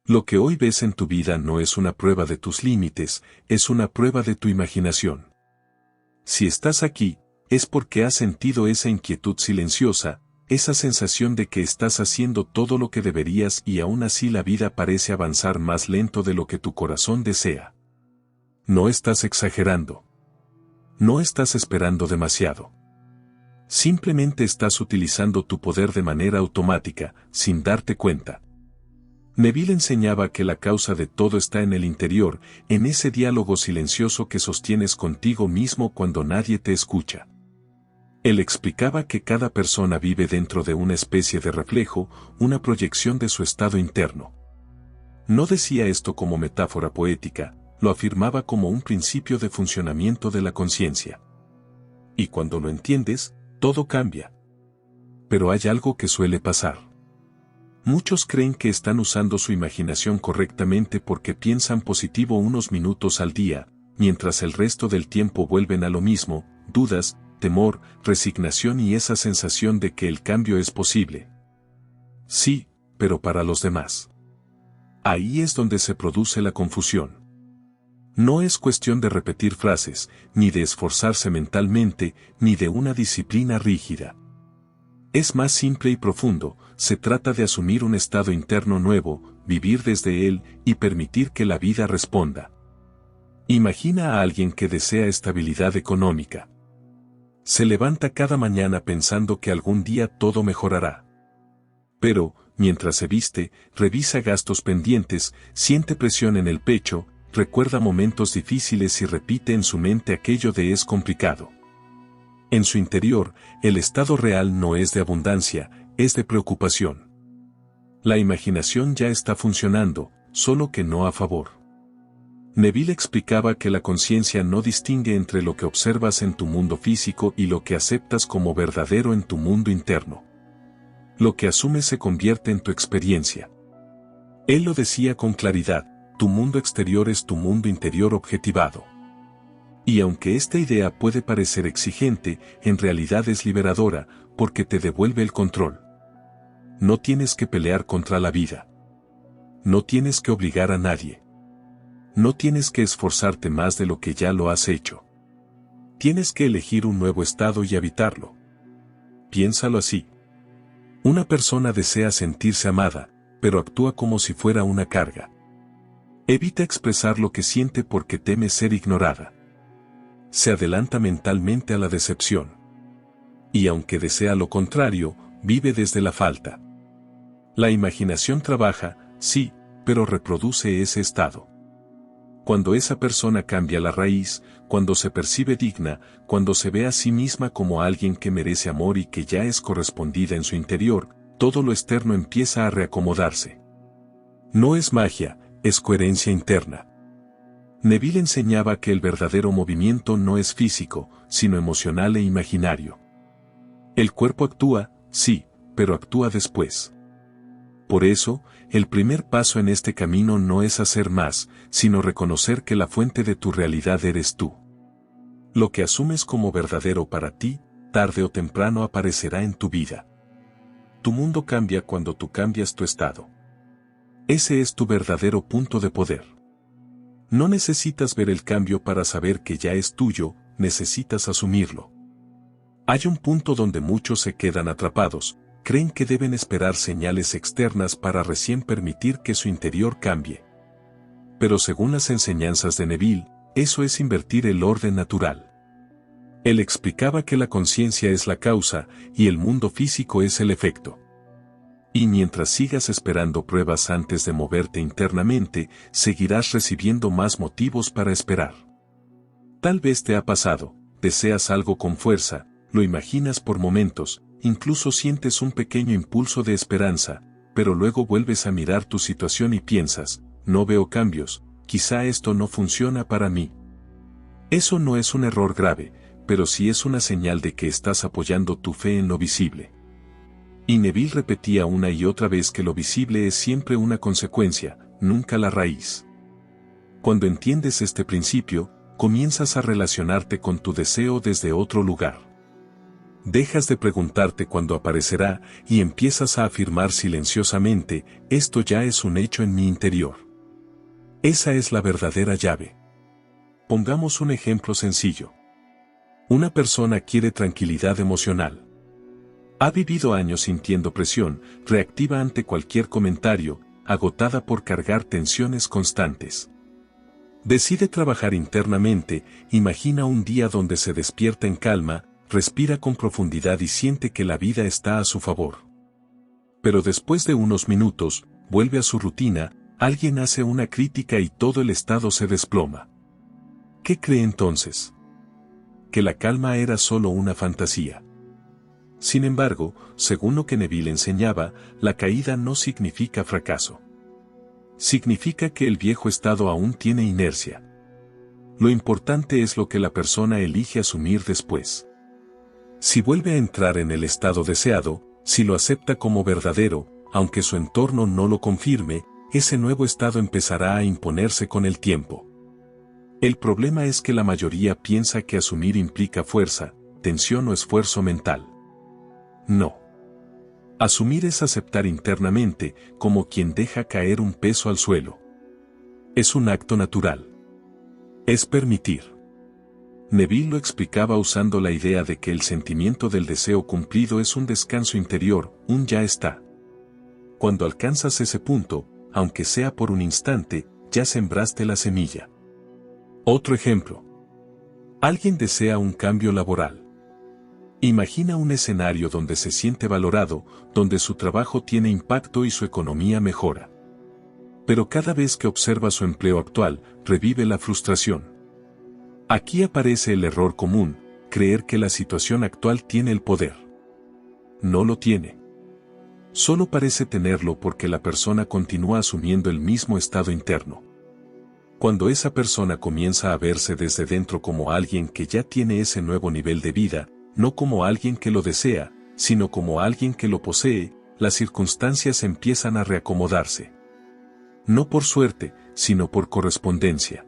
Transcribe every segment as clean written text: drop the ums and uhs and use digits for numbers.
Lo que hoy ves en tu vida no es una prueba de tus límites, es una prueba de tu imaginación. Si estás aquí, es porque has sentido esa inquietud silenciosa, esa sensación de que estás haciendo todo lo que deberías y aún así la vida parece avanzar más lento de lo que tu corazón desea. No estás exagerando. No estás esperando demasiado. Simplemente estás utilizando tu poder de manera automática, sin darte cuenta. Neville enseñaba que la causa de todo está en el interior, en ese diálogo silencioso que sostienes contigo mismo cuando nadie te escucha. Él explicaba que cada persona vive dentro de una especie de reflejo, una proyección de su estado interno. No decía esto como metáfora poética, lo afirmaba como un principio de funcionamiento de la conciencia. Y cuando lo entiendes, todo cambia. Pero hay algo que suele pasar. Muchos creen que están usando su imaginación correctamente porque piensan positivo unos minutos al día, mientras el resto del tiempo vuelven a lo mismo, dudas, temor, resignación y esa sensación de que el cambio es posible. Sí, pero para los demás. Ahí es donde se produce la confusión. No es cuestión de repetir frases, ni de esforzarse mentalmente, ni de una disciplina rígida. Es más simple y profundo, se trata de asumir un estado interno nuevo, vivir desde él y permitir que la vida responda. Imagina a alguien que desea estabilidad económica. Se levanta cada mañana pensando que algún día todo mejorará. Pero, mientras se viste, revisa gastos pendientes, siente presión en el pecho, recuerda momentos difíciles y repite en su mente aquello de es complicado. En su interior, el estado real no es de abundancia, es de preocupación. La imaginación ya está funcionando, solo que no a favor. Neville explicaba que la conciencia no distingue entre lo que observas en tu mundo físico y lo que aceptas como verdadero en tu mundo interno. Lo que asumes se convierte en tu experiencia. Él lo decía con claridad, tu mundo exterior es tu mundo interior objetivado. Y aunque esta idea puede parecer exigente, en realidad es liberadora, porque te devuelve el control. No tienes que pelear contra la vida. No tienes que obligar a nadie. No tienes que esforzarte más de lo que ya lo has hecho. Tienes que elegir un nuevo estado y habitarlo. Piénsalo así. Una persona desea sentirse amada, pero actúa como si fuera una carga. Evita expresar lo que siente porque teme ser ignorada. Se adelanta mentalmente a la decepción. Y aunque desea lo contrario, vive desde la falta. La imaginación trabaja, sí, pero reproduce ese estado. Cuando esa persona cambia la raíz, cuando se percibe digna, cuando se ve a sí misma como alguien que merece amor y que ya es correspondida en su interior, todo lo externo empieza a reacomodarse. No es magia, es coherencia interna. Neville enseñaba que el verdadero movimiento no es físico, sino emocional e imaginario. El cuerpo actúa, sí, pero actúa después. Por eso, el primer paso en este camino no es hacer más, sino reconocer que la fuente de tu realidad eres tú. Lo que asumes como verdadero para ti, tarde o temprano aparecerá en tu vida. Tu mundo cambia cuando tú cambias tu estado. Ese es tu verdadero punto de poder. No necesitas ver el cambio para saber que ya es tuyo, necesitas asumirlo. Hay un punto donde muchos se quedan atrapados, creen que deben esperar señales externas para recién permitir que su interior cambie. Pero según las enseñanzas de Neville, eso es invertir el orden natural. Él explicaba que la conciencia es la causa y el mundo físico es el efecto. Y mientras sigas esperando pruebas antes de moverte internamente, seguirás recibiendo más motivos para esperar. Tal vez te ha pasado, deseas algo con fuerza, lo imaginas por momentos, incluso sientes un pequeño impulso de esperanza, pero luego vuelves a mirar tu situación y piensas, no veo cambios, quizá esto no funciona para mí. Eso no es un error grave, pero sí es una señal de que estás apoyando tu fe en lo visible. Y Neville repetía una y otra vez que lo visible es siempre una consecuencia, nunca la raíz. Cuando entiendes este principio, comienzas a relacionarte con tu deseo desde otro lugar. Dejas de preguntarte cuándo aparecerá y empiezas a afirmar silenciosamente, esto ya es un hecho en mi interior. Esa es la verdadera llave. Pongamos un ejemplo sencillo. Una persona quiere tranquilidad emocional. Ha vivido años sintiendo presión, reactiva ante cualquier comentario, agotada por cargar tensiones constantes. Decide trabajar internamente, imagina un día donde se despierta en calma, respira con profundidad y siente que la vida está a su favor. Pero después de unos minutos, vuelve a su rutina, alguien hace una crítica y todo el estado se desploma. ¿Qué cree entonces? Que la calma era solo una fantasía. Sin embargo, según lo que Neville enseñaba, la caída no significa fracaso. Significa que el viejo estado aún tiene inercia. Lo importante es lo que la persona elige asumir después. Si vuelve a entrar en el estado deseado, si lo acepta como verdadero, aunque su entorno no lo confirme, ese nuevo estado empezará a imponerse con el tiempo. El problema es que la mayoría piensa que asumir implica fuerza, tensión o esfuerzo mental. No. Asumir es aceptar internamente, como quien deja caer un peso al suelo. Es un acto natural. Es permitir. Neville lo explicaba usando la idea de que el sentimiento del deseo cumplido es un descanso interior, un ya está. Cuando alcanzas ese punto, aunque sea por un instante, ya sembraste la semilla. Otro ejemplo. Alguien desea un cambio laboral. Imagina un escenario donde se siente valorado, donde su trabajo tiene impacto y su economía mejora. Pero cada vez que observa su empleo actual, revive la frustración. Aquí aparece el error común, creer que la situación actual tiene el poder. No lo tiene. Solo parece tenerlo porque la persona continúa asumiendo el mismo estado interno. Cuando esa persona comienza a verse desde dentro como alguien que ya tiene ese nuevo nivel de vida, no como alguien que lo desea, sino como alguien que lo posee, las circunstancias empiezan a reacomodarse. No por suerte, sino por correspondencia.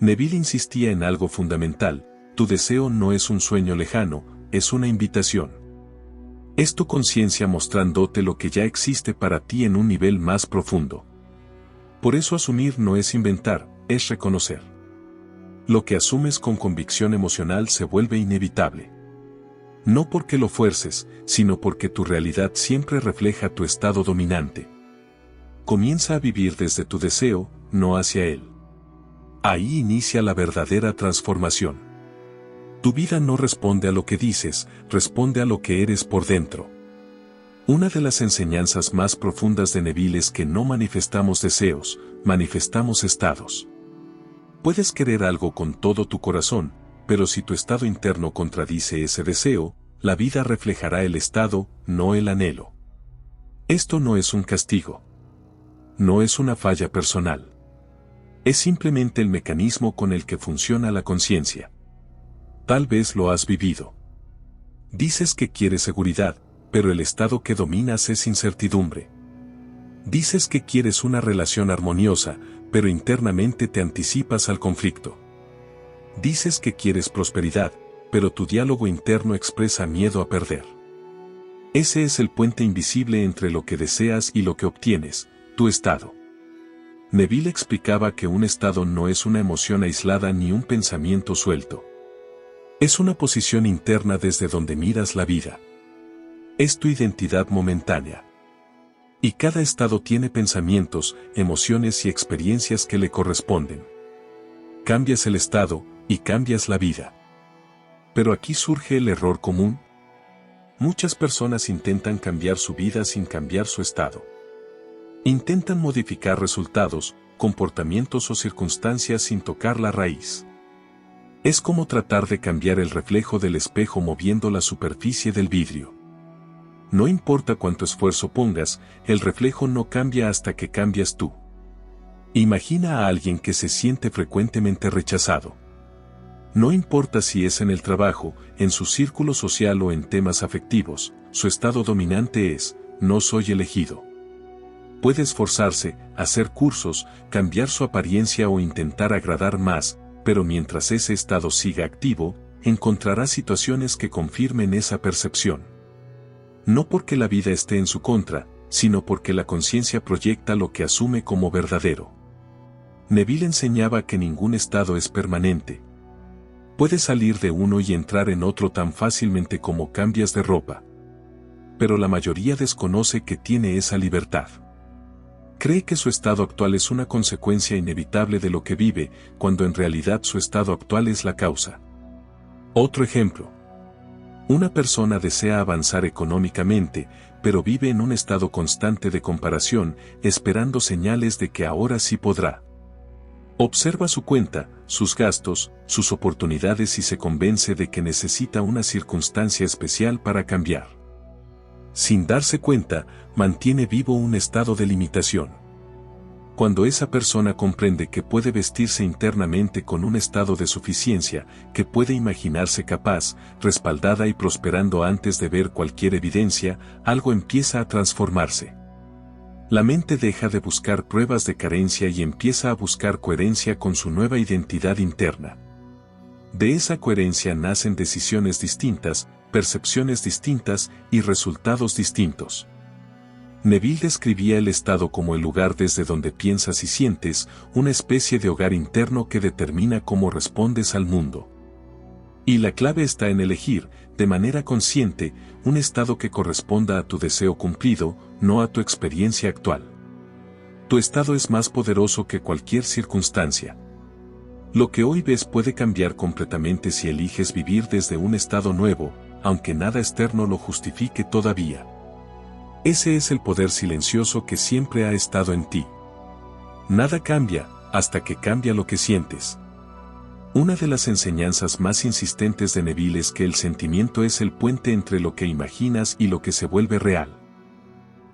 Neville insistía en algo fundamental, tu deseo no es un sueño lejano, es una invitación. Es tu conciencia mostrándote lo que ya existe para ti en un nivel más profundo. Por eso asumir no es inventar, es reconocer. Lo que asumes con convicción emocional se vuelve inevitable. No porque lo fuerces, sino porque tu realidad siempre refleja tu estado dominante. Comienza a vivir desde tu deseo, no hacia él. Ahí inicia la verdadera transformación. Tu vida no responde a lo que dices, responde a lo que eres por dentro. Una de las enseñanzas más profundas de Neville es que no manifestamos deseos, manifestamos estados. Puedes querer algo con todo tu corazón, pero si tu estado interno contradice ese deseo, la vida reflejará el estado, no el anhelo. Esto no es un castigo. No es una falla personal. Es simplemente el mecanismo con el que funciona la conciencia. Tal vez lo has vivido. Dices que quieres seguridad, pero el estado que dominas es incertidumbre. Dices que quieres una relación armoniosa, pero internamente te anticipas al conflicto. Dices que quieres prosperidad, pero tu diálogo interno expresa miedo a perder. Ese es el puente invisible entre lo que deseas y lo que obtienes, tu estado. Neville explicaba que un estado no es una emoción aislada ni un pensamiento suelto. Es una posición interna desde donde miras la vida. Es tu identidad momentánea. Y cada estado tiene pensamientos, emociones y experiencias que le corresponden. Cambias el estado, y cambias la vida. Pero aquí surge el error común. Muchas personas intentan cambiar su vida sin cambiar su estado. Intentan modificar resultados, comportamientos o circunstancias sin tocar la raíz. Es como tratar de cambiar el reflejo del espejo moviendo la superficie del vidrio. No importa cuánto esfuerzo pongas, el reflejo no cambia hasta que cambias tú. Imagina a alguien que se siente frecuentemente rechazado. No importa si es en el trabajo, en su círculo social o en temas afectivos, su estado dominante es, no soy elegido. Puede esforzarse, hacer cursos, cambiar su apariencia o intentar agradar más, pero mientras ese estado siga activo, encontrará situaciones que confirmen esa percepción. No porque la vida esté en su contra, sino porque la conciencia proyecta lo que asume como verdadero. Neville enseñaba que ningún estado es permanente. Puedes salir de uno y entrar en otro tan fácilmente como cambias de ropa. Pero la mayoría desconoce que tiene esa libertad. Cree que su estado actual es una consecuencia inevitable de lo que vive, cuando en realidad su estado actual es la causa. Otro ejemplo. Una persona desea avanzar económicamente, pero vive en un estado constante de comparación, esperando señales de que ahora sí podrá. Observa su cuenta, sus gastos, sus oportunidades y se convence de que necesita una circunstancia especial para cambiar. Sin darse cuenta, mantiene vivo un estado de limitación. Cuando esa persona comprende que puede vestirse internamente con un estado de suficiencia, que puede imaginarse capaz, respaldada y prosperando antes de ver cualquier evidencia, algo empieza a transformarse. La mente deja de buscar pruebas de carencia y empieza a buscar coherencia con su nueva identidad interna. De esa coherencia nacen decisiones distintas, percepciones distintas y resultados distintos. Neville describía el estado como el lugar desde donde piensas y sientes, una especie de hogar interno que determina cómo respondes al mundo. Y la clave está en elegir, de manera consciente, un estado que corresponda a tu deseo cumplido, no a tu experiencia actual. Tu estado es más poderoso que cualquier circunstancia. Lo que hoy ves puede cambiar completamente si eliges vivir desde un estado nuevo, aunque nada externo lo justifique todavía. Ese es el poder silencioso que siempre ha estado en ti. Nada cambia, hasta que cambia lo que sientes. Una de las enseñanzas más insistentes de Neville es que el sentimiento es el puente entre lo que imaginas y lo que se vuelve real.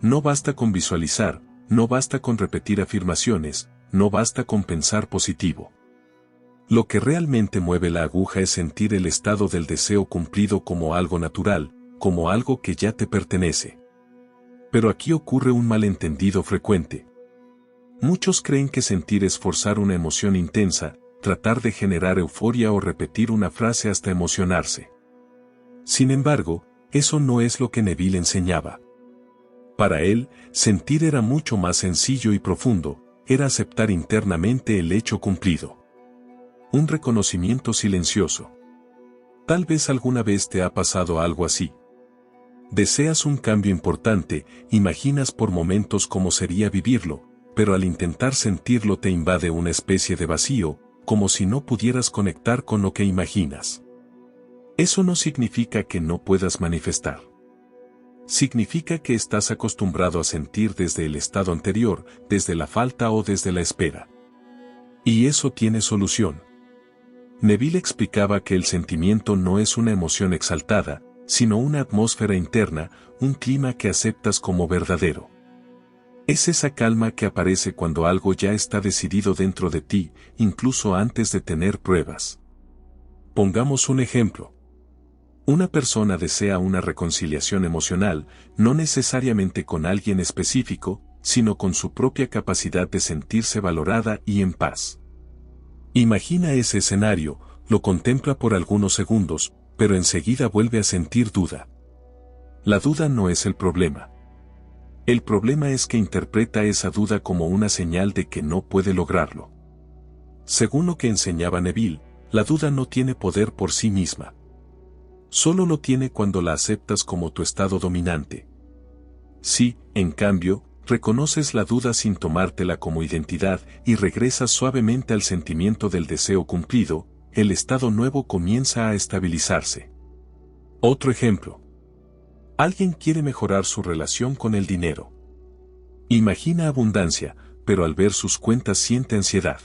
No basta con visualizar, no basta con repetir afirmaciones, no basta con pensar positivo. Lo que realmente mueve la aguja es sentir el estado del deseo cumplido como algo natural, como algo que ya te pertenece. Pero aquí ocurre un malentendido frecuente. Muchos creen que sentir es forzar una emoción intensa, tratar de generar euforia o repetir una frase hasta emocionarse. Sin embargo, eso no es lo que Neville enseñaba. Para él, sentir era mucho más sencillo y profundo, era aceptar internamente el hecho cumplido. Un reconocimiento silencioso. Tal vez alguna vez te ha pasado algo así. Deseas un cambio importante, imaginas por momentos cómo sería vivirlo, pero al intentar sentirlo te invade una especie de vacío, como si no pudieras conectar con lo que imaginas. Eso no significa que no puedas manifestar. Significa que estás acostumbrado a sentir desde el estado anterior, desde la falta o desde la espera. Y eso tiene solución. Neville explicaba que el sentimiento no es una emoción exaltada, sino una atmósfera interna, un clima que aceptas como verdadero. Es esa calma que aparece cuando algo ya está decidido dentro de ti, incluso antes de tener pruebas. Pongamos un ejemplo. Una persona desea una reconciliación emocional, no necesariamente con alguien específico, sino con su propia capacidad de sentirse valorada y en paz. Imagina ese escenario, lo contempla por algunos segundos, pero enseguida vuelve a sentir duda. La duda no es el problema. El problema es que interpreta esa duda como una señal de que no puede lograrlo. Según lo que enseñaba Neville, la duda no tiene poder por sí misma. Solo lo tiene cuando la aceptas como tu estado dominante. Si, en cambio, reconoces la duda sin tomártela como identidad y regresas suavemente al sentimiento del deseo cumplido, el estado nuevo comienza a estabilizarse. Otro ejemplo. Alguien quiere mejorar su relación con el dinero. Imagina abundancia, pero al ver sus cuentas siente ansiedad.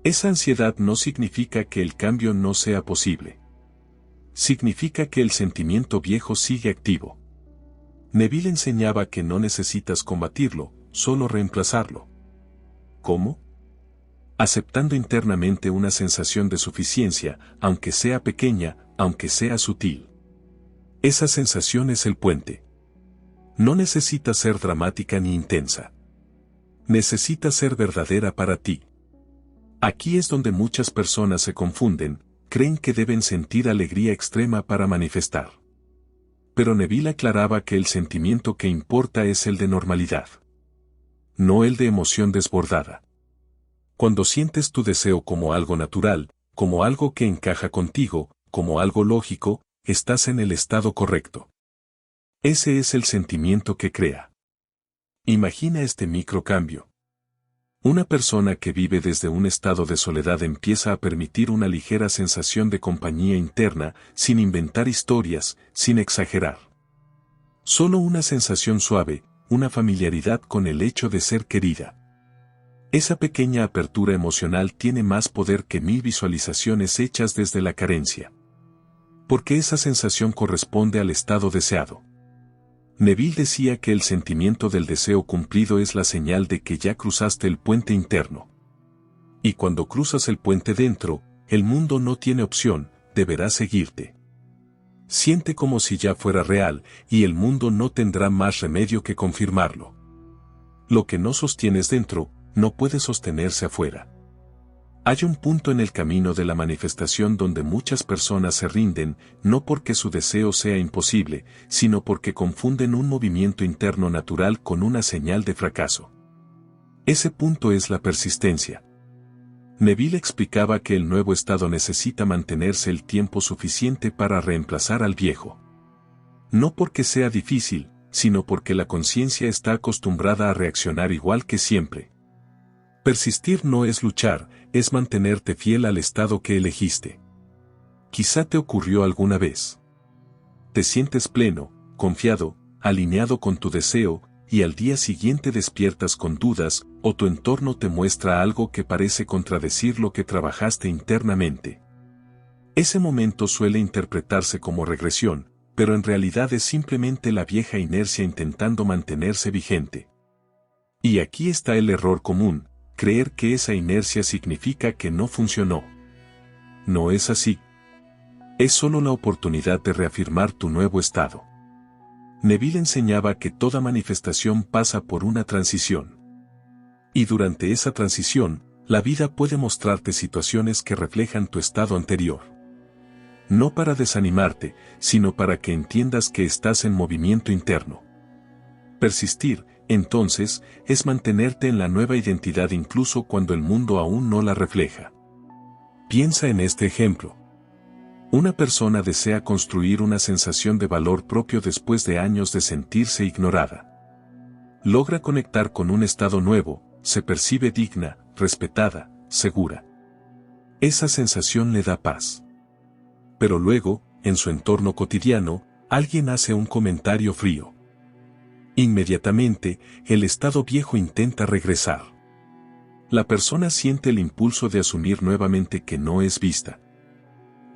Esa ansiedad no significa que el cambio no sea posible. Significa que el sentimiento viejo sigue activo. Neville enseñaba que no necesitas combatirlo, solo reemplazarlo. ¿Cómo? Aceptando internamente una sensación de suficiencia, aunque sea pequeña, aunque sea sutil. Esa sensación es el puente. No necesita ser dramática ni intensa. Necesita ser verdadera para ti. Aquí es donde muchas personas se confunden, creen que deben sentir alegría extrema para manifestar. Pero Neville aclaraba que el sentimiento que importa es el de normalidad, no el de emoción desbordada. Cuando sientes tu deseo como algo natural, como algo que encaja contigo, como algo lógico, estás en el estado correcto. Ese es el sentimiento que crea. Imagina este microcambio. Una persona que vive desde un estado de soledad empieza a permitir una ligera sensación de compañía interna, sin inventar historias, sin exagerar. Solo una sensación suave, una familiaridad con el hecho de ser querida. Esa pequeña apertura emocional tiene más poder que 1000 visualizaciones hechas desde la carencia. Porque esa sensación corresponde al estado deseado. Neville decía que el sentimiento del deseo cumplido es la señal de que ya cruzaste el puente interno. Y cuando cruzas el puente dentro, el mundo no tiene opción, deberá seguirte. Siente como si ya fuera real, y el mundo no tendrá más remedio que confirmarlo. Lo que no sostienes dentro, no puede sostenerse afuera. Hay un punto en el camino de la manifestación donde muchas personas se rinden, no porque su deseo sea imposible, sino porque confunden un movimiento interno natural con una señal de fracaso. Ese punto es la persistencia. Neville explicaba que el nuevo estado necesita mantenerse el tiempo suficiente para reemplazar al viejo. No porque sea difícil, sino porque la conciencia está acostumbrada a reaccionar igual que siempre. Persistir no es luchar, es mantenerte fiel al estado que elegiste. Quizá te ocurrió alguna vez. Te sientes pleno, confiado, alineado con tu deseo, y al día siguiente despiertas con dudas, o tu entorno te muestra algo que parece contradecir lo que trabajaste internamente. Ese momento suele interpretarse como regresión, pero en realidad es simplemente la vieja inercia intentando mantenerse vigente. Y aquí está el error común. Creer que esa inercia significa que no funcionó. No es así. Es solo la oportunidad de reafirmar tu nuevo estado. Neville enseñaba que toda manifestación pasa por una transición. Y durante esa transición, la vida puede mostrarte situaciones que reflejan tu estado anterior. No para desanimarte, sino para que entiendas que estás en movimiento interno. Persistir, entonces, es mantenerte en la nueva identidad incluso cuando el mundo aún no la refleja. Piensa en este ejemplo. Una persona desea construir una sensación de valor propio después de años de sentirse ignorada. Logra conectar con un estado nuevo, se percibe digna, respetada, segura. Esa sensación le da paz. Pero luego, en su entorno cotidiano, alguien hace un comentario frío. Inmediatamente, el estado viejo intenta regresar. La persona siente el impulso de asumir nuevamente que no es vista.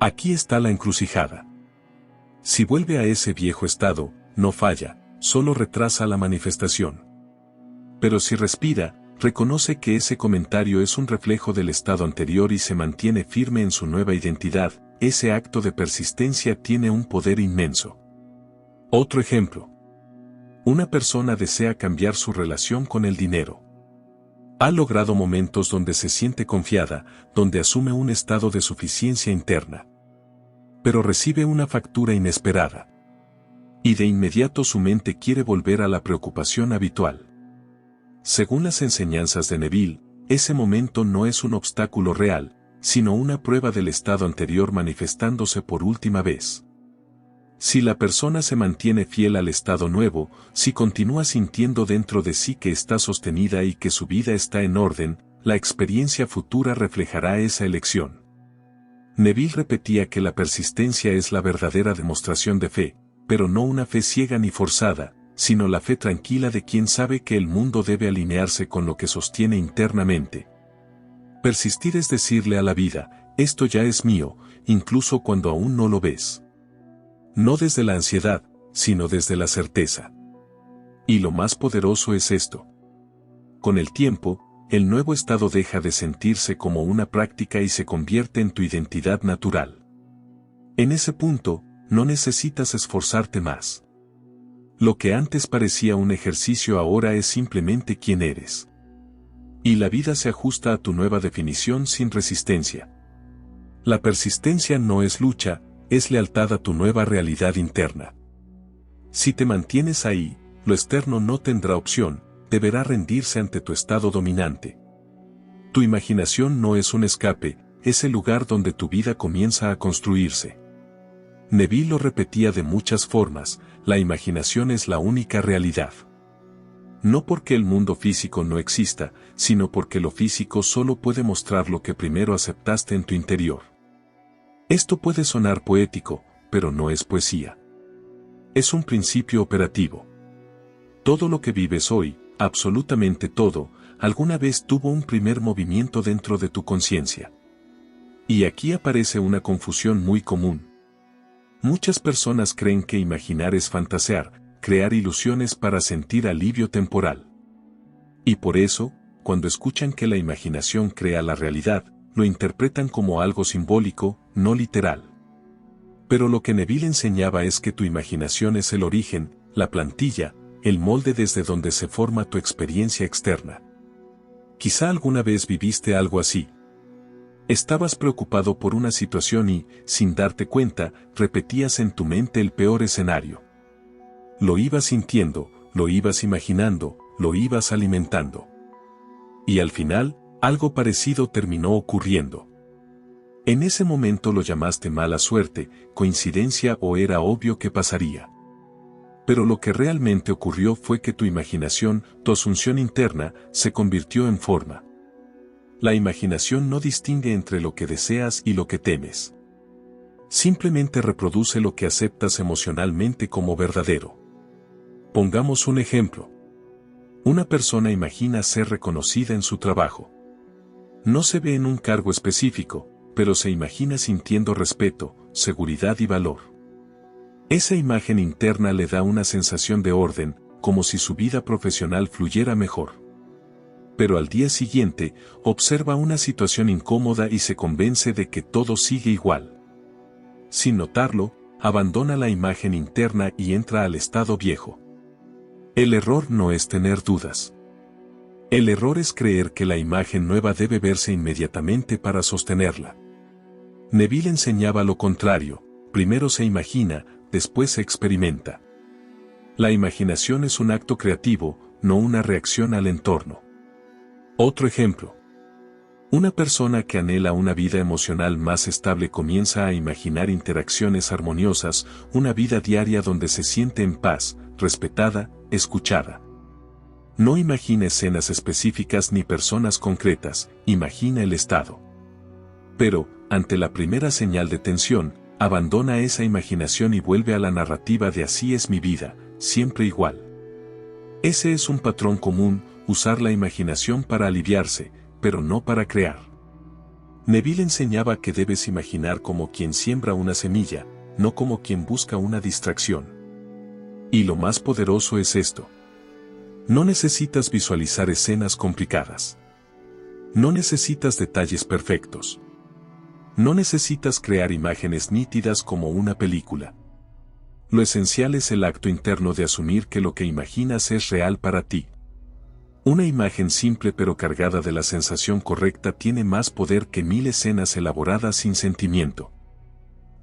Aquí está la encrucijada. Si vuelve a ese viejo estado, no falla, solo retrasa la manifestación. Pero si respira, reconoce que ese comentario es un reflejo del estado anterior y se mantiene firme en su nueva identidad, ese acto de persistencia tiene un poder inmenso. Otro ejemplo. Una persona desea cambiar su relación con el dinero. Ha logrado momentos donde se siente confiada, donde asume un estado de suficiencia interna. Pero recibe una factura inesperada. Y de inmediato su mente quiere volver a la preocupación habitual. Según las enseñanzas de Neville, ese momento no es un obstáculo real, sino una prueba del estado anterior manifestándose por última vez. Si la persona se mantiene fiel al estado nuevo, si continúa sintiendo dentro de sí que está sostenida y que su vida está en orden, la experiencia futura reflejará esa elección. Neville repetía que la persistencia es la verdadera demostración de fe, pero no una fe ciega ni forzada, sino la fe tranquila de quien sabe que el mundo debe alinearse con lo que sostiene internamente. Persistir es decirle a la vida, esto ya es mío, incluso cuando aún no lo ves. No desde la ansiedad, sino desde la certeza. Y lo más poderoso es esto. Con el tiempo, el nuevo estado deja de sentirse como una práctica y se convierte en tu identidad natural. En ese punto, no necesitas esforzarte más. Lo que antes parecía un ejercicio ahora es simplemente quién eres. Y la vida se ajusta a tu nueva definición sin resistencia. La persistencia no es lucha, es lealtad a tu nueva realidad interna. Si te mantienes ahí, lo externo no tendrá opción, deberá rendirse ante tu estado dominante. Tu imaginación no es un escape, es el lugar donde tu vida comienza a construirse. Neville lo repetía de muchas formas, la imaginación es la única realidad. No porque el mundo físico no exista, sino porque lo físico solo puede mostrar lo que primero aceptaste en tu interior. Esto puede sonar poético, pero no es poesía. Es un principio operativo. Todo lo que vives hoy, absolutamente todo, alguna vez tuvo un primer movimiento dentro de tu conciencia. Y aquí aparece una confusión muy común. Muchas personas creen que imaginar es fantasear, crear ilusiones para sentir alivio temporal. Y por eso, cuando escuchan que la imaginación crea la realidad, lo interpretan como algo simbólico, no literal. Pero lo que Neville enseñaba es que tu imaginación es el origen, la plantilla, el molde desde donde se forma tu experiencia externa. Quizá alguna vez viviste algo así. Estabas preocupado por una situación y, sin darte cuenta, repetías en tu mente el peor escenario. Lo ibas sintiendo, lo ibas imaginando, lo ibas alimentando. Y al final, algo parecido terminó ocurriendo. En ese momento lo llamaste mala suerte, coincidencia o era obvio que pasaría. Pero lo que realmente ocurrió fue que tu imaginación, tu asunción interna, se convirtió en forma. La imaginación no distingue entre lo que deseas y lo que temes. Simplemente reproduce lo que aceptas emocionalmente como verdadero. Pongamos un ejemplo. Una persona imagina ser reconocida en su trabajo. No se ve en un cargo específico, pero se imagina sintiendo respeto, seguridad y valor. Esa imagen interna le da una sensación de orden, como si su vida profesional fluyera mejor. Pero al día siguiente, observa una situación incómoda y se convence de que todo sigue igual. Sin notarlo, abandona la imagen interna y entra al estado viejo. El error no es tener dudas. El error es creer que la imagen nueva debe verse inmediatamente para sostenerla. Neville enseñaba lo contrario, primero se imagina, después se experimenta. La imaginación es un acto creativo, no una reacción al entorno. Otro ejemplo. Una persona que anhela una vida emocional más estable comienza a imaginar interacciones armoniosas, una vida diaria donde se siente en paz, respetada, escuchada. No imagina escenas específicas ni personas concretas, imagina el estado. Pero, ante la primera señal de tensión, abandona esa imaginación y vuelve a la narrativa de así es mi vida, siempre igual. Ese es un patrón común, usar la imaginación para aliviarse, pero no para crear. Neville enseñaba que debes imaginar como quien siembra una semilla, no como quien busca una distracción. Y lo más poderoso es esto. No necesitas visualizar escenas complicadas. No necesitas detalles perfectos. No necesitas crear imágenes nítidas como una película. Lo esencial es el acto interno de asumir que lo que imaginas es real para ti. Una imagen simple pero cargada de la sensación correcta tiene más poder que 1000 escenas elaboradas sin sentimiento.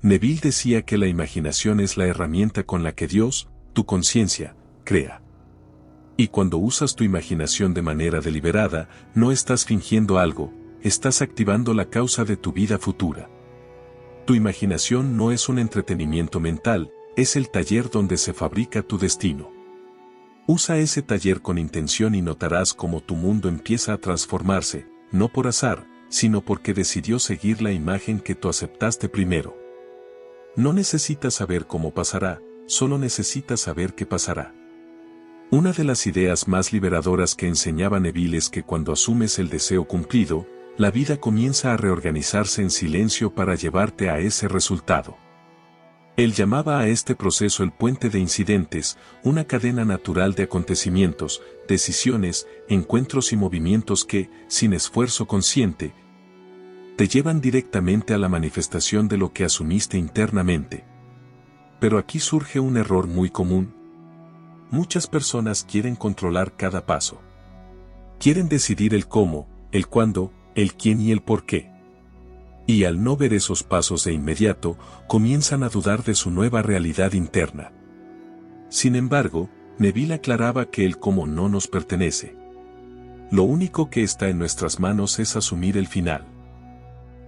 Neville decía que la imaginación es la herramienta con la que Dios, tu conciencia, crea. Y cuando usas tu imaginación de manera deliberada, no estás fingiendo algo, estás activando la causa de tu vida futura. Tu imaginación no es un entretenimiento mental, es el taller donde se fabrica tu destino. Usa ese taller con intención y notarás cómo tu mundo empieza a transformarse, no por azar, sino porque decidió seguir la imagen que tú aceptaste primero. No necesitas saber cómo pasará, solo necesitas saber qué pasará. Una de las ideas más liberadoras que enseñaba Neville es que cuando asumes el deseo cumplido, la vida comienza a reorganizarse en silencio para llevarte a ese resultado. Él llamaba a este proceso el puente de incidentes, una cadena natural de acontecimientos, decisiones, encuentros y movimientos que, sin esfuerzo consciente, te llevan directamente a la manifestación de lo que asumiste internamente. Pero aquí surge un error muy común. Muchas personas quieren controlar cada paso. Quieren decidir el cómo, el cuándo, el quién y el por qué. Y al no ver esos pasos de inmediato, comienzan a dudar de su nueva realidad interna. Sin embargo, Neville aclaraba que el cómo no nos pertenece. Lo único que está en nuestras manos es asumir el final.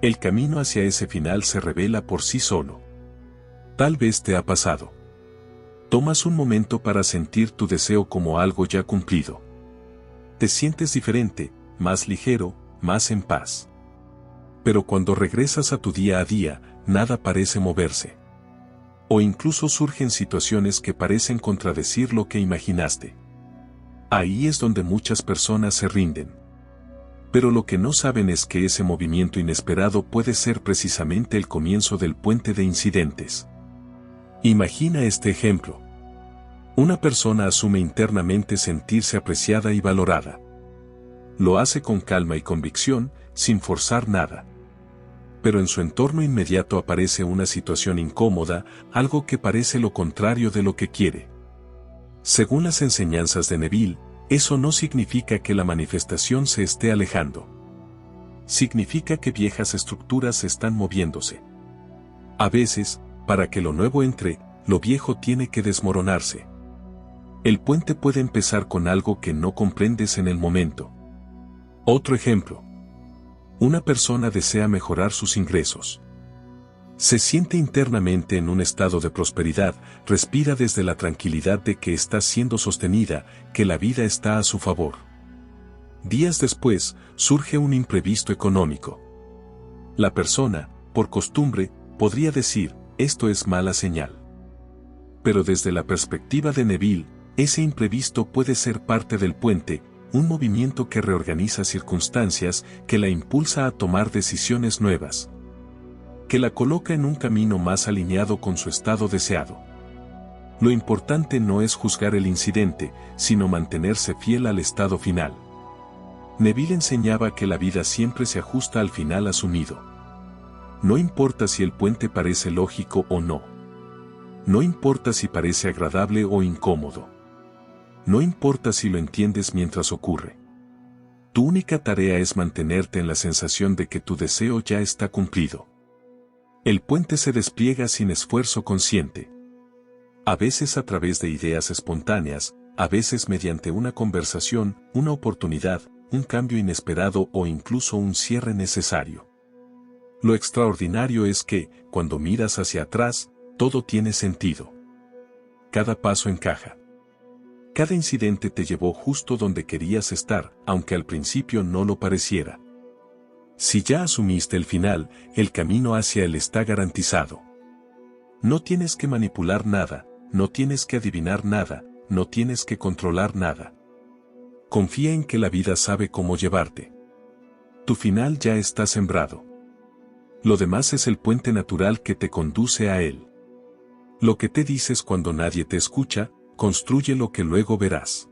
El camino hacia ese final se revela por sí solo. Tal vez te ha pasado. Tomas un momento para sentir tu deseo como algo ya cumplido. Te sientes diferente, más ligero, más en paz. Pero cuando regresas a tu día a día, nada parece moverse. O incluso surgen situaciones que parecen contradecir lo que imaginaste. Ahí es donde muchas personas se rinden. Pero lo que no saben es que ese movimiento inesperado puede ser precisamente el comienzo del puente de incidentes. Imagina este ejemplo. Una persona asume internamente sentirse apreciada y valorada. Lo hace con calma y convicción, sin forzar nada. Pero en su entorno inmediato aparece una situación incómoda, algo que parece lo contrario de lo que quiere. Según las enseñanzas de Neville, eso no significa que la manifestación se esté alejando. Significa que viejas estructuras están moviéndose. A veces, para que lo nuevo entre, lo viejo tiene que desmoronarse. El puente puede empezar con algo que no comprendes en el momento. Otro ejemplo. Una persona desea mejorar sus ingresos. Se siente internamente en un estado de prosperidad, respira desde la tranquilidad de que está siendo sostenida, que la vida está a su favor. Días después, surge un imprevisto económico. La persona, por costumbre, podría decir, esto es mala señal. Pero desde la perspectiva de Neville, ese imprevisto puede ser parte del puente, un movimiento que reorganiza circunstancias, que la impulsa a tomar decisiones nuevas, que la coloca en un camino más alineado con su estado deseado. Lo importante no es juzgar el incidente, sino mantenerse fiel al estado final. Neville enseñaba que la vida siempre se ajusta al final asumido. No importa si el puente parece lógico o no. No importa si parece agradable o incómodo. No importa si lo entiendes mientras ocurre. Tu única tarea es mantenerte en la sensación de que tu deseo ya está cumplido. El puente se despliega sin esfuerzo consciente. A veces a través de ideas espontáneas, a veces mediante una conversación, una oportunidad, un cambio inesperado o incluso un cierre necesario. Lo extraordinario es que, cuando miras hacia atrás, todo tiene sentido. Cada paso encaja. Cada incidente te llevó justo donde querías estar, aunque al principio no lo pareciera. Si ya asumiste el final, el camino hacia él está garantizado. No tienes que manipular nada, no tienes que adivinar nada, no tienes que controlar nada. Confía en que la vida sabe cómo llevarte. Tu final ya está sembrado. Lo demás es el puente natural que te conduce a él. Lo que te dices cuando nadie te escucha, construye lo que luego verás.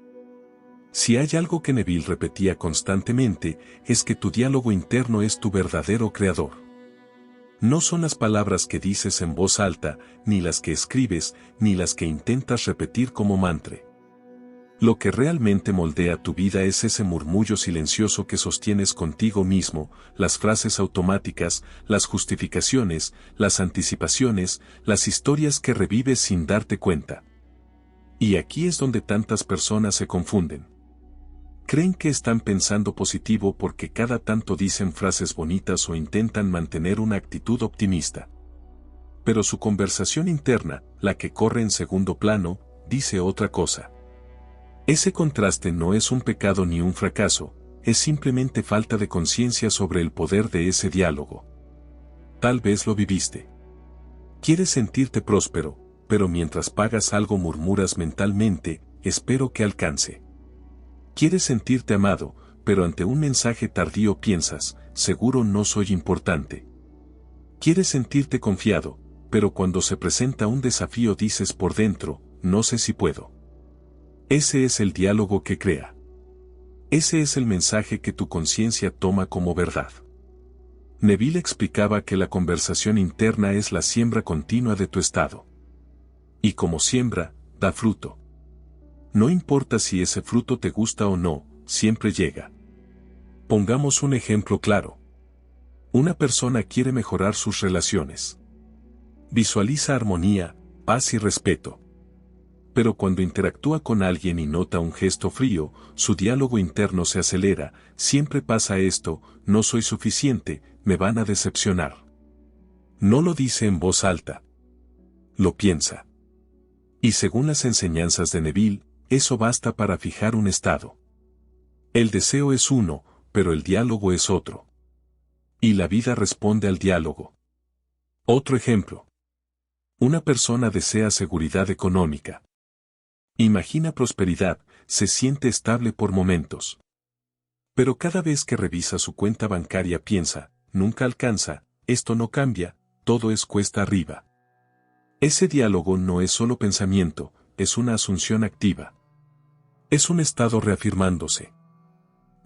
Si hay algo que Neville repetía constantemente, es que tu diálogo interno es tu verdadero creador. No son las palabras que dices en voz alta, ni las que escribes, ni las que intentas repetir como mantra. Lo que realmente moldea tu vida es ese murmullo silencioso que sostienes contigo mismo, las frases automáticas, las justificaciones, las anticipaciones, las historias que revives sin darte cuenta. Y aquí es donde tantas personas se confunden. Creen que están pensando positivo porque cada tanto dicen frases bonitas o intentan mantener una actitud optimista. Pero su conversación interna, la que corre en segundo plano, dice otra cosa. Ese contraste no es un pecado ni un fracaso, es simplemente falta de conciencia sobre el poder de ese diálogo. Tal vez lo viviste. Quieres sentirte próspero, pero mientras pagas algo murmuras mentalmente, espero que alcance. Quieres sentirte amado, pero ante un mensaje tardío piensas, seguro no soy importante. Quieres sentirte confiado, pero cuando se presenta un desafío dices por dentro, no sé si puedo. Ese es el diálogo que crea. Ese es el mensaje que tu conciencia toma como verdad. Neville explicaba que la conversación interna es la siembra continua de tu estado. Y como siembra, da fruto. No importa si ese fruto te gusta o no, siempre llega. Pongamos un ejemplo claro. Una persona quiere mejorar sus relaciones. Visualiza armonía, paz y respeto. Pero cuando interactúa con alguien y nota un gesto frío, su diálogo interno se acelera: siempre pasa esto, no soy suficiente, me van a decepcionar. No lo dice en voz alta. Lo piensa. Y según las enseñanzas de Neville, eso basta para fijar un estado. El deseo es uno, pero el diálogo es otro. Y la vida responde al diálogo. Otro ejemplo. Una persona desea seguridad económica. Imagina prosperidad, se siente estable por momentos. Pero cada vez que revisa su cuenta bancaria piensa: nunca alcanza, esto no cambia, todo es cuesta arriba. Ese diálogo no es solo pensamiento, es una asunción activa. Es un estado reafirmándose.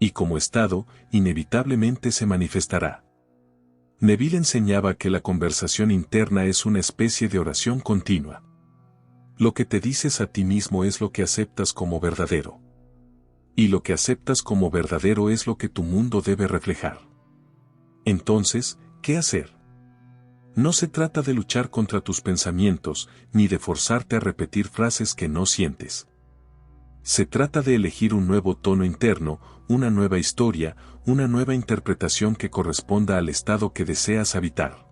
Y como estado, inevitablemente se manifestará. Neville enseñaba que la conversación interna es una especie de oración continua. Lo que te dices a ti mismo es lo que aceptas como verdadero. Y lo que aceptas como verdadero es lo que tu mundo debe reflejar. Entonces, ¿qué hacer? No se trata de luchar contra tus pensamientos, ni de forzarte a repetir frases que no sientes. Se trata de elegir un nuevo tono interno, una nueva historia, una nueva interpretación que corresponda al estado que deseas habitar.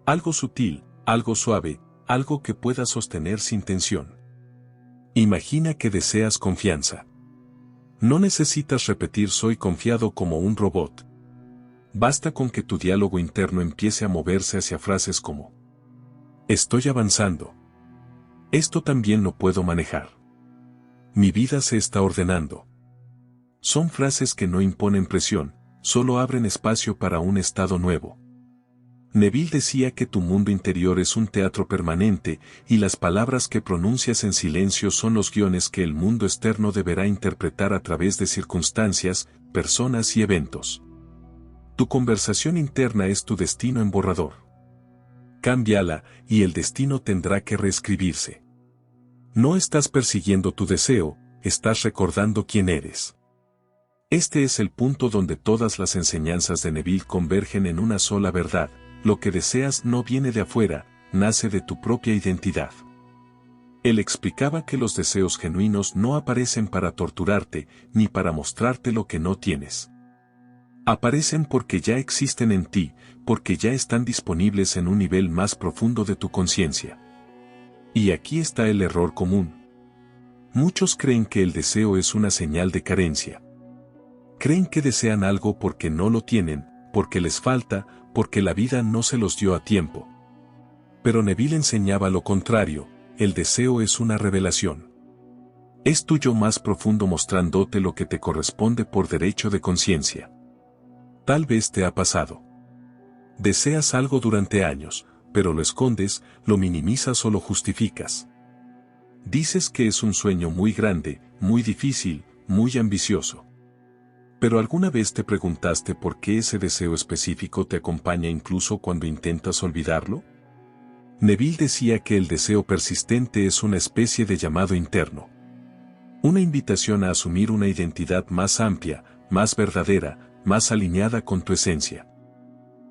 Algo sutil, algo suave, algo que puedas sostener sin tensión. Imagina que deseas confianza. No necesitas repetir soy confiado como un robot. Basta con que tu diálogo interno empiece a moverse hacia frases como: estoy avanzando. Esto también lo puedo manejar. Mi vida se está ordenando. Son frases que no imponen presión, solo abren espacio para un estado nuevo. Neville decía que tu mundo interior es un teatro permanente, y las palabras que pronuncias en silencio son los guiones que el mundo externo deberá interpretar a través de circunstancias, personas y eventos. Tu conversación interna es tu destino en borrador. Cámbiala, y el destino tendrá que reescribirse. No estás persiguiendo tu deseo, estás recordando quién eres. Este es el punto donde todas las enseñanzas de Neville convergen en una sola verdad: lo que deseas no viene de afuera, nace de tu propia identidad. Él explicaba que los deseos genuinos no aparecen para torturarte, ni para mostrarte lo que no tienes. Aparecen porque ya existen en ti, porque ya están disponibles en un nivel más profundo de tu conciencia. Y aquí está el error común. Muchos creen que el deseo es una señal de carencia. Creen que desean algo porque no lo tienen, porque les falta, porque la vida no se los dio a tiempo. Pero Neville enseñaba lo contrario: el deseo es una revelación. Es tu yo más profundo mostrándote lo que te corresponde por derecho de conciencia. Tal vez te ha pasado. Deseas algo durante años, pero lo escondes, lo minimizas o lo justificas. Dices que es un sueño muy grande, muy difícil, muy ambicioso. ¿Pero alguna vez te preguntaste por qué ese deseo específico te acompaña incluso cuando intentas olvidarlo? Neville decía que el deseo persistente es una especie de llamado interno. Una invitación a asumir una identidad más amplia, más verdadera, más alineada con tu esencia.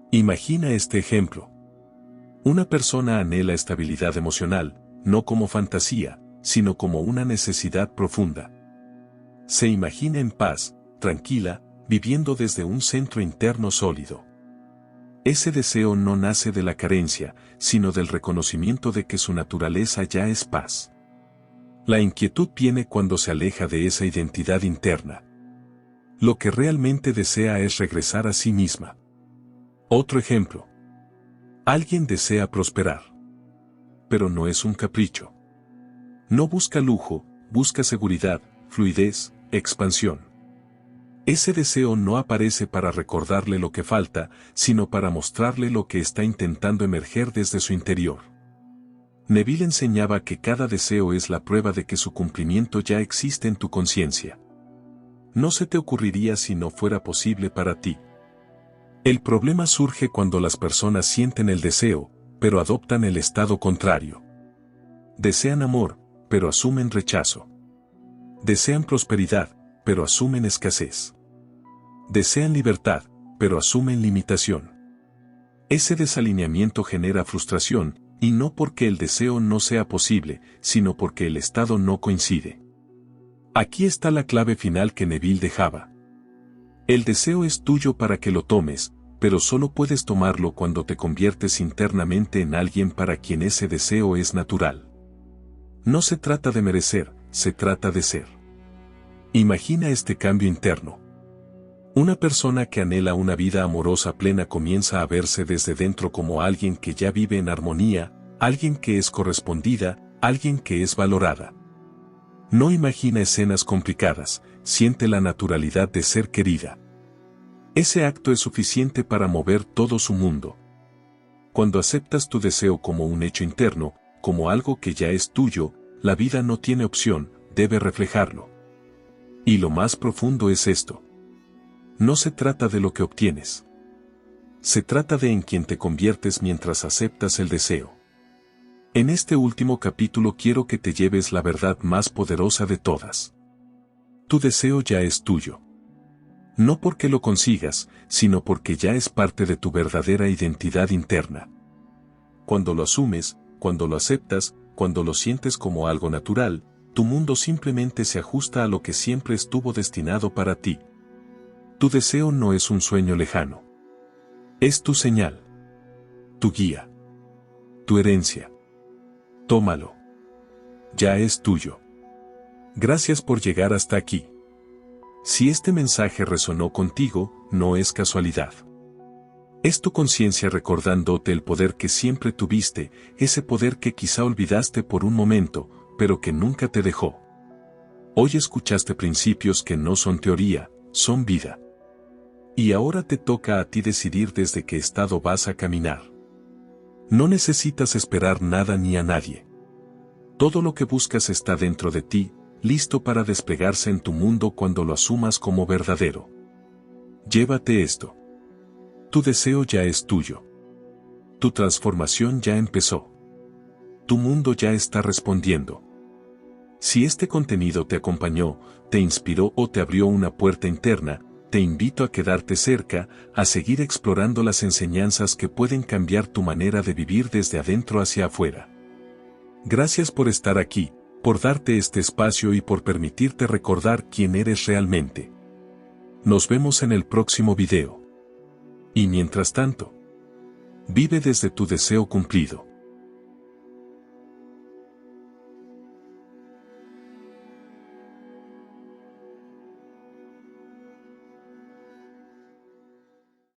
Imagina este ejemplo. Una persona anhela estabilidad emocional, no como fantasía, sino como una necesidad profunda. Se imagina en paz, tranquila, viviendo desde un centro interno sólido. Ese deseo no nace de la carencia, sino del reconocimiento de que su naturaleza ya es paz. La inquietud viene cuando se aleja de esa identidad interna. Lo que realmente desea es regresar a sí misma. Otro ejemplo. Alguien desea prosperar. Pero no es un capricho. No busca lujo, busca seguridad, fluidez, expansión. Ese deseo no aparece para recordarle lo que falta, sino para mostrarle lo que está intentando emerger desde su interior. Neville enseñaba que cada deseo es la prueba de que su cumplimiento ya existe en tu conciencia. No se te ocurriría si no fuera posible para ti. El problema surge cuando las personas sienten el deseo, pero adoptan el estado contrario. Desean amor, pero asumen rechazo. Desean prosperidad, pero asumen escasez. Desean libertad, pero asumen limitación. Ese desalineamiento genera frustración, y no porque el deseo no sea posible, sino porque el estado no coincide. Aquí está la clave final que Neville dejaba. El deseo es tuyo para que lo tomes, pero solo puedes tomarlo cuando te conviertes internamente en alguien para quien ese deseo es natural. No se trata de merecer, se trata de ser. Imagina este cambio interno. Una persona que anhela una vida amorosa plena comienza a verse desde dentro como alguien que ya vive en armonía, alguien que es correspondida, alguien que es valorada. No imagina escenas complicadas, siente la naturalidad de ser querida. Ese acto es suficiente para mover todo su mundo. Cuando aceptas tu deseo como un hecho interno, como algo que ya es tuyo, la vida no tiene opción, debe reflejarlo. Y lo más profundo es esto. No se trata de lo que obtienes. Se trata de en quien te conviertes mientras aceptas el deseo. En este último capítulo quiero que te lleves la verdad más poderosa de todas. Tu deseo ya es tuyo. No porque lo consigas, sino porque ya es parte de tu verdadera identidad interna. Cuando lo asumes, cuando lo aceptas, cuando lo sientes como algo natural, tu mundo simplemente se ajusta a lo que siempre estuvo destinado para ti. Tu deseo no es un sueño lejano. Es tu señal. Tu guía. Tu herencia. Tómalo. Ya es tuyo. Gracias por llegar hasta aquí. Si este mensaje resonó contigo, no es casualidad. Es tu conciencia recordándote el poder que siempre tuviste, ese poder que quizá olvidaste por un momento, pero que nunca te dejó. Hoy escuchaste principios que no son teoría, son vida. Y ahora te toca a ti decidir desde qué estado vas a caminar. No necesitas esperar nada ni a nadie. Todo lo que buscas está dentro de ti, listo para desplegarse en tu mundo cuando lo asumas como verdadero. Llévate esto. Tu deseo ya es tuyo. Tu transformación ya empezó. Tu mundo ya está respondiendo. Si este contenido te acompañó, te inspiró o te abrió una puerta interna, te invito a quedarte cerca, a seguir explorando las enseñanzas que pueden cambiar tu manera de vivir desde adentro hacia afuera. Gracias por estar aquí, por darte este espacio y por permitirte recordar quién eres realmente. Nos vemos en el próximo video. Y mientras tanto, vive desde tu deseo cumplido.